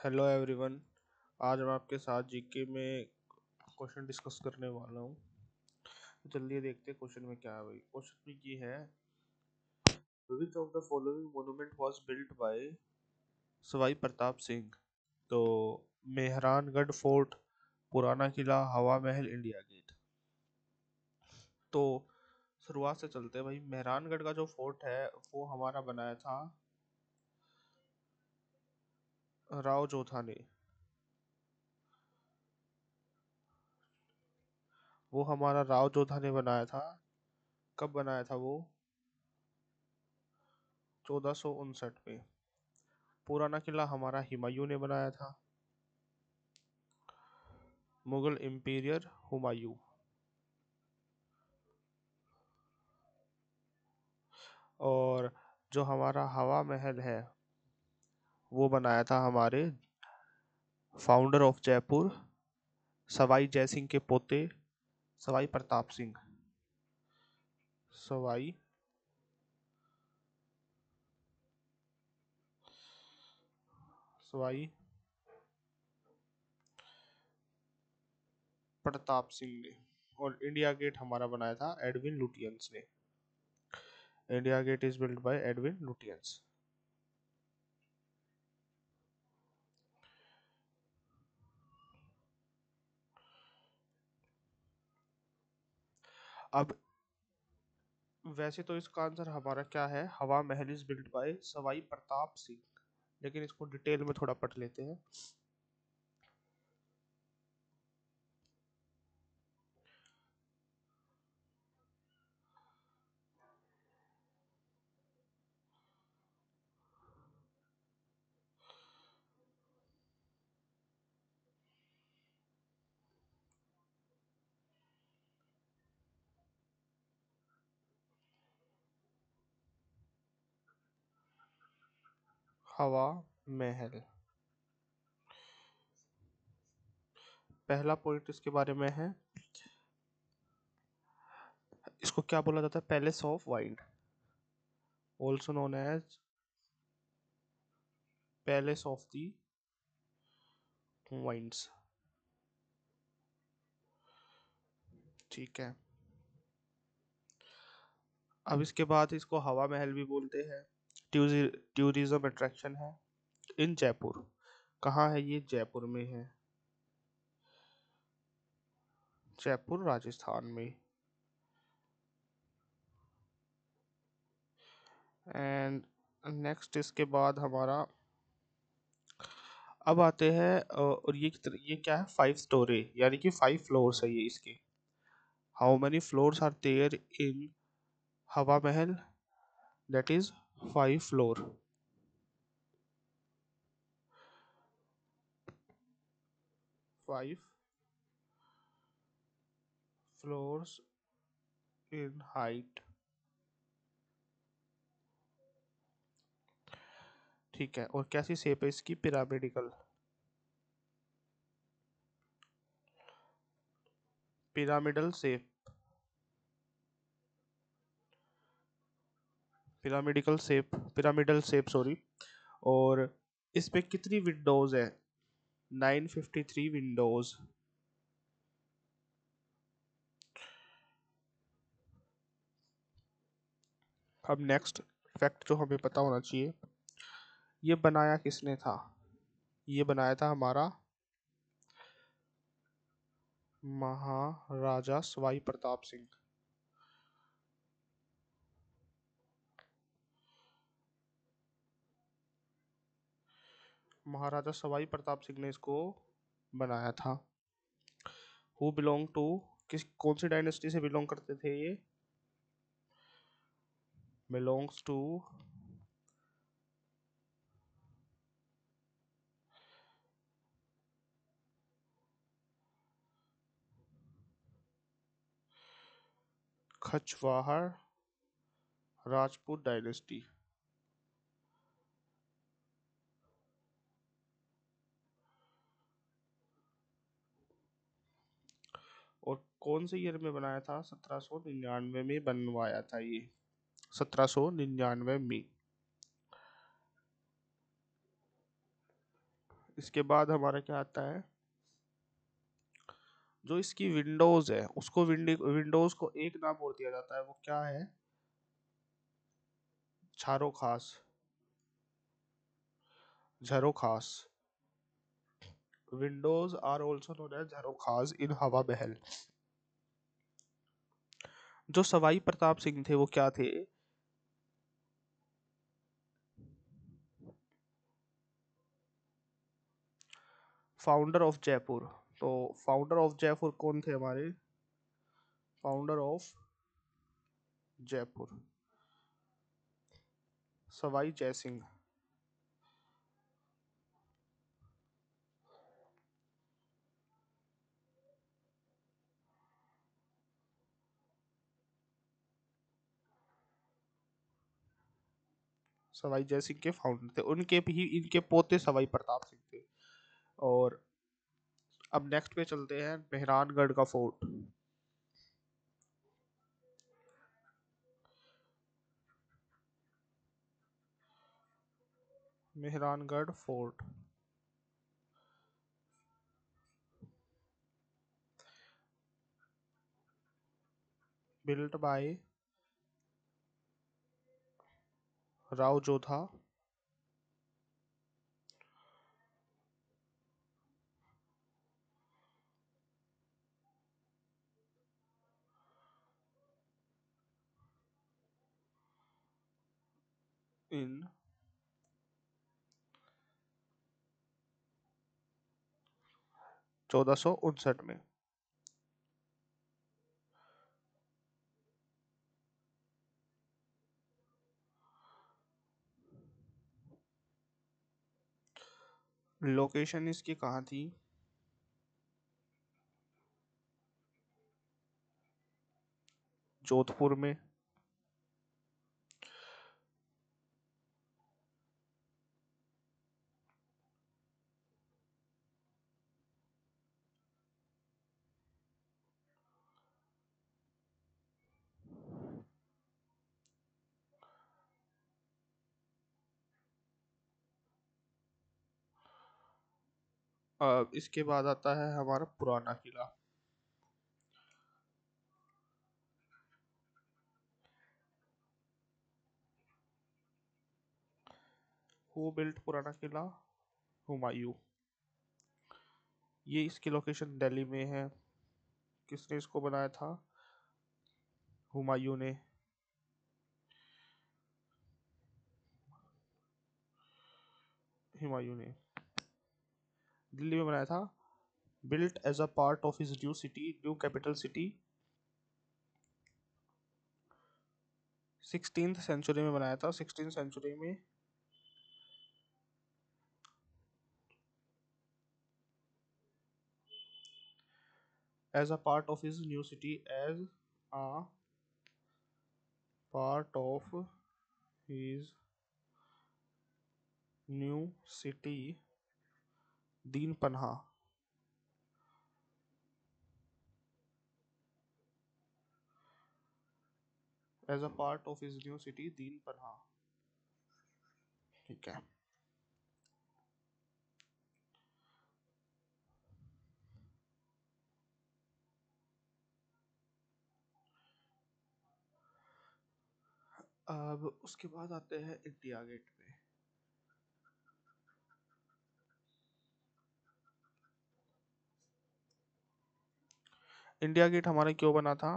Hello everyone. आज मैं आपके साथ जीके में क्वेश्चन डिस्कस करने वाला हूँ। तो चलिए देखते हैं क्वेश्चन में क्या है भाई। क्वेश्चन में ये है, which of the following monument was built by Sawai Pratap Singh. तो मेहरानगढ़ फोर्ट, पुराना किला, हवा महल, इंडिया गेट। तो शुरुआत से चलते हैं भाई। मेहरानगढ़ का जो फोर्ट है वो हमारा बनाया था राव जोधा ने। वो हमारा राव जोधा ने बनाया था। कब बनाया था वो? 1459 में। पुराना किला हमारा हुमायूं ने बनाया था। मुगल एम्पायर हुमायूं। और जो हमारा हवा महल है वो बनाया था हमारे फाउंडर ऑफ जयपुर, सवाई जयसिंह के पोते, सवाई प्रताप सिंह। सवाई सवाई प्रताप सिंह ने। और इंडिया गेट हमारा बनाया था एडविन लुटियंस ने। India gate is build by Edwin Lutyens. अब वैसे तो इसका आंसर हमारा क्या है, हवा महल is build bye Sawai Pratap Singh. लेकिन इसको डिटेल में थोड़ा पढ़ लेते हैं। हवा महल, पहला पॉइंट इसके बारे में है, इसको क्या बोला जाता है, palace of wine, also known as palace of the wines. ठीक है। अब इसके बाद इसको हवा महल भी बोलते हैं। टूरिज्म अट्रैक्शन है इन जयपुर। कहाँ है ये? जयपुर में है। जयपुर राजस्थान में। एंड नेक्स्ट इसके बाद हमारा, अब आते हैं और ये क्या है, 5 स्टोरी, यानी कि 5 फ्लोर्स है ये इसके। How many floors are there in Hawa Mahal? That is 5 floor. 5 floors in height. ठीक है। और कैसी शेप है इसकी? Pyramidical. Pyramidal shape. Pyramidal shape sorry. और इसमें कितनी विंडोज है? 953 विंडोज। अब नेक्स्ट फैक्ट जो हमें पता होना चाहिए, ये बनाया किसने था? ये बनाया था हमारा महाराजा सवाई प्रताप सिंह। महाराजा सवाई प्रताप सिंह ने इसको बनाया था। हु बिलोंग टू, किस कौन सी डायनेस्टी से बिलोंग करते थे ये? Belongs to Kachwaha Rajput dynasty. और कौन से ईयर में बनाया था? 1799 में बनवाया था ये। 1799 में। इसके बाद हमारा क्या आता है, जो इसकी विंडोज है उसको विंडोज को एक नाम और दिया जाता है, वो क्या है, झारो खास, jharokhas. Windows are also known as jharokhas in Hawa महल। जो सवाई प्रताप सिंह थे वो क्या थे, फाउंडर ऑफ जयपुर। तो फाउंडर ऑफ जयपुर कौन थे हमारे, फाउंडर ऑफ जयपुर सवाई जयसिंह। सवाई जयसिंह के फाउंडर थे, उनके भी इनके पोते सवाई प्रताप सिंह थे। और अब नेक्स्ट पे चलते हैं, मेहरानगढ़ का fort. Mehrangarh fort built by Rao Jodha in 1459 में। लोकेशन इसकी कहाँ थी, जोधपुर में। अब इसके बाद आता है हमारा पुराना किला। हु बिल्ट पुराना किला, हुमायूं। ये इसकी लोकेशन दिल्ली में है। किसने इसको बनाया था, हुमायूं ने। हुमायूं ने दिल्ली में बनाया था। Built as a part of his new city, new capital city. 16th century में बनाया था, 16th सेंचुरी में। As a part of his new city, as a part of his new city, Din Panah. As a part of his new city, Din Panah. ठीक है। अब उसके बाद आते हैं इंडिया गेट पे। इंडिया गेट हमारा क्यों बना था,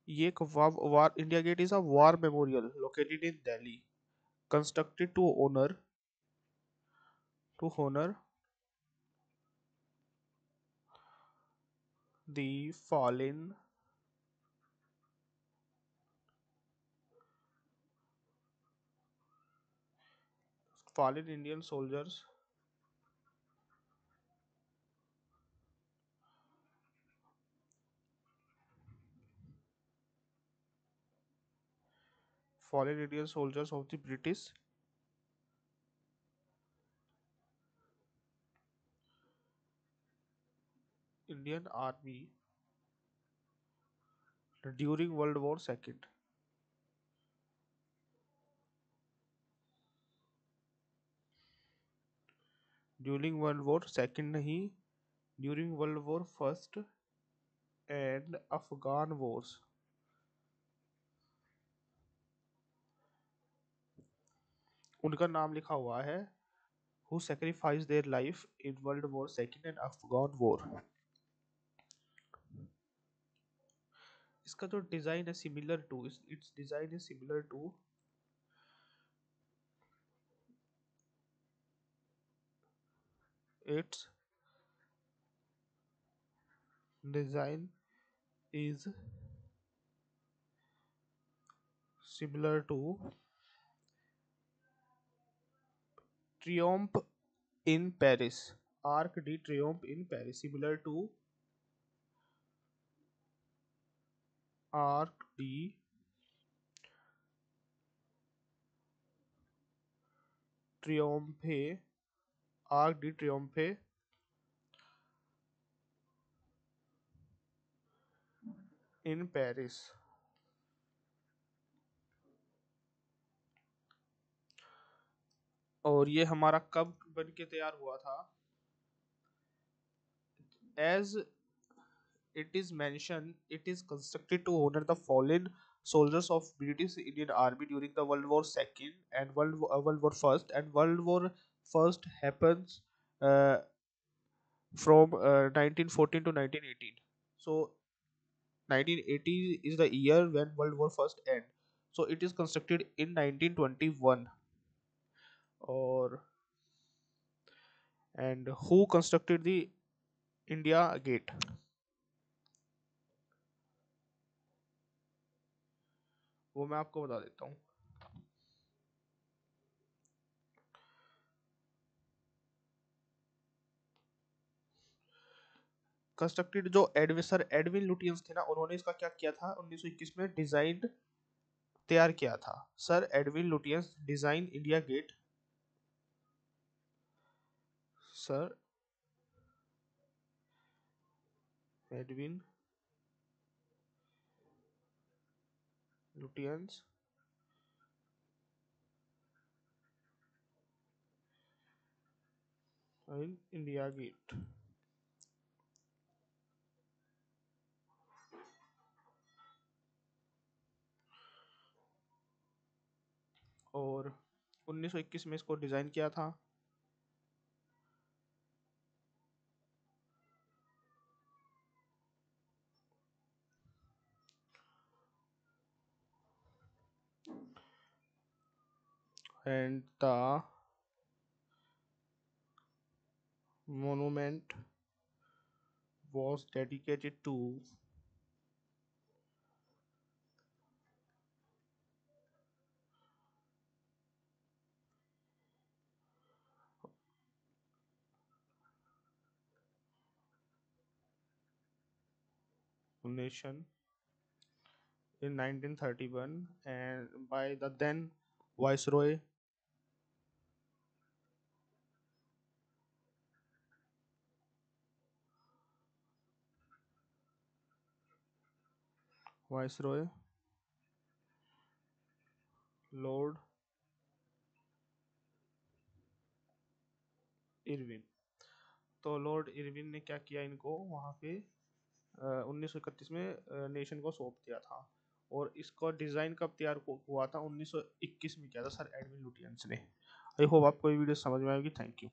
ये एक war, India gate is a war memorial located in Delhi, constructed to honor the fallen Indian soldiers, fallen Indian soldiers of the British Indian Army during World War II। During World War second नहीं, during World War first and Afghan wars. उनका नाम लिखा हुआ है who sacrificed their life in World War II and Afghan War। इसका जो design है similar to, its design is similar to its design is similar to Triomphe in Paris, Arc de Triomphe in Paris, similar to Arc de Triomphe, Arc de Triomphe in Paris. और ये हमारा कब बन के तैयार हुआ था? As it is mentioned, it is constructed to honor the fallen soldiers of British Indian Army during the World War II and World War First. And World War First happens uh, from 1914 to 1918. So 1980 is the year when World War First end. So it is constructed in 1921. Or and who constructed the India Gate? वो मैं आपको बता देता हूँ। Constructed जो sir Edwin Lutyens थे ना, उन्होंने इसका क्या किया था 1921 में डिजाइन तैयार किया था। Sir Edwin Lutyens design India gate. Sir Edwin Lutyens in India gate. और 1921 में इसको डिजाइन किया था। And the monument was dedicated to nation in 1931 and by the then Viceroy Viceroy Lord Irwin. तो लॉर्ड इरविन ने क्या किया, इनको वहाँ पे 1931 में नेशन को सौंप दिया था। और इसका डिज़ाइन कब तैयार हुआ था? 1921 में किया था सर एडविन लुटियंस ने। आई होप आपको ये वीडियो समझ में आएगी। Thank you.